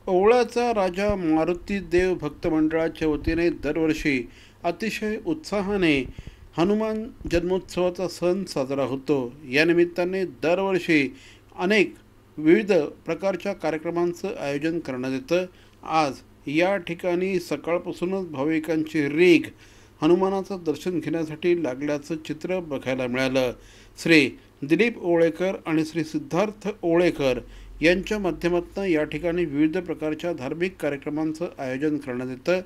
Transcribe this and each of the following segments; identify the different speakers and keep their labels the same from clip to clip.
Speaker 1: ओवळाचा राजा मारुती देव भक्त मंडळाच्या वतीने दरवर्षी अतिशय उत्साहाने हनुमान जन्मोत्सवाचा सण साजरा होतो। या निमित्ताने दरवर्षी अनेक विविध प्रकारच्या कार्यक्रमांचं आयोजन करण्यात येतं। आज या ठिकाणी सकाळपासूनच भाविकांची रीघ हनुमानाचं दर्शन घेण्यासाठी लागल्याचं चित्र बघायला मिळालं। श्री दिलीप ओवळेकर आणि श्री सिद्धार्थ ओवळेकर यांच्या माध्यमातून या ठिकाणी विविध प्रकारच्या धार्मिक कार्यक्रमांचं आयोजन करण्यात येतं।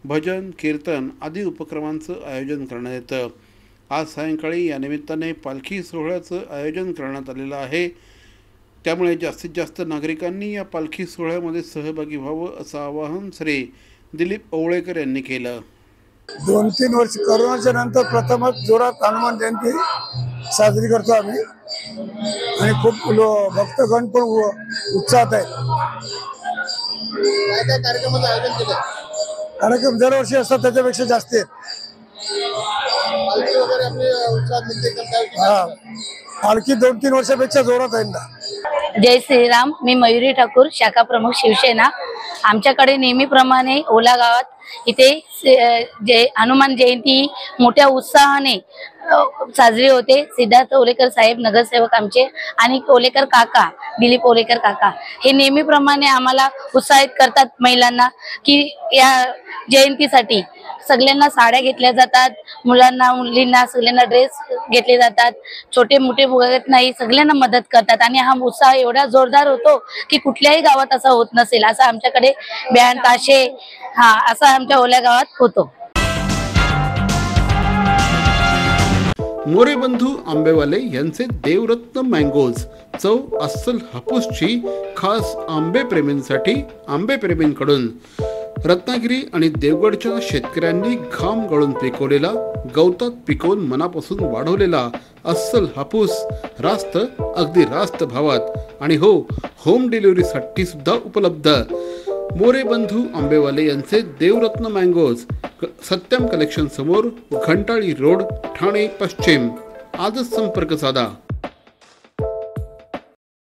Speaker 1: भजन कीर्तन आदी उपक्रमांचं आयोजन करण्यात येतं। आज सायंकाळी या निमित्ताने पालखी सोहळ्याचं आयोजन करण्यात आलेलं आहे। त्यामुळे जास्तीत जास्त नागरिकांनी या पालखी सोहळ्यामध्ये सहभागी व्हावं असं आवाहन श्री दिलीप ओवळेकर यांनी केलं।
Speaker 2: 2-3 वर्ष कोरोनाच्या नंतर प्रथमच जोरात हनुमान जयंती साजरी करतो आम्ही आणि खूप भक्तगण पण उत्साहात आहेत।
Speaker 3: काय काय कार्यक्रमाचं आयोजन केलं?
Speaker 2: कार्यक्रम दरवर्षी असतात, त्याच्यापेक्षा जास्त आहेत।
Speaker 3: पालखी वगैरे आपली उत्साहात निघते का?
Speaker 2: हा, पालखी 2-3 वर्षापेक्षा जोरात आहे ना।
Speaker 4: जय श्रीराम। मी मयुरी ठाकूर, शाखा प्रमुख शिवसेना। आमच्याकडे नेहमीप्रमाणे ओला गावात इथे हनुमान जयंती मोठ्या उत्साहाने साजरी होते। सिद्धार्थ ओवळेकर साहेब नगरसेवक आमचे आणि ओवळेकर काका दिलीप ओवळेकर काका हे नेहमीप्रमाणे आम्हाला उत्साहित करतात महिलांना की या जयंतीसाठी सगळ्यांना साड्या घेतल्या जातात, मुलांना मुलींना सगळ्यांना ड्रेस घेतले जातात, छोटे मोठे बघत नाही सगळ्यांना मदत करतात आणि हा उत्साह एवढा जोरदार होतो की कुठल्याही गावात असा होत नसेल असं आमच्याकडे बँड ताशे असं आमच्या ओल्या गावात होतो।
Speaker 1: मोरे बंधू आंबेवाले यांचे देवरत्न मँगोज, चव अस्सल हापूसची खास आंबे प्रेमींसाठी आंबे प्रेमींकडून। रत्नागिरी आणि देवगडच्या शेतकऱ्यांनी घाम गळून पिकवलेला, गवतात पिकवून मनापासून वाढवलेला अस्सल हापूस रास्त, अगदी रास्त भावात आणि हो, होम डिलिव्हरीसाठी सुद्धा उपलब्ध। मोरे बंधू आंबेवाले यांचे देवरत्न मँगोज, सत्यम कलेक्शन समोर, घंटाळी रोड, ठाणे पश्चिम। आजच संपर्क साधा।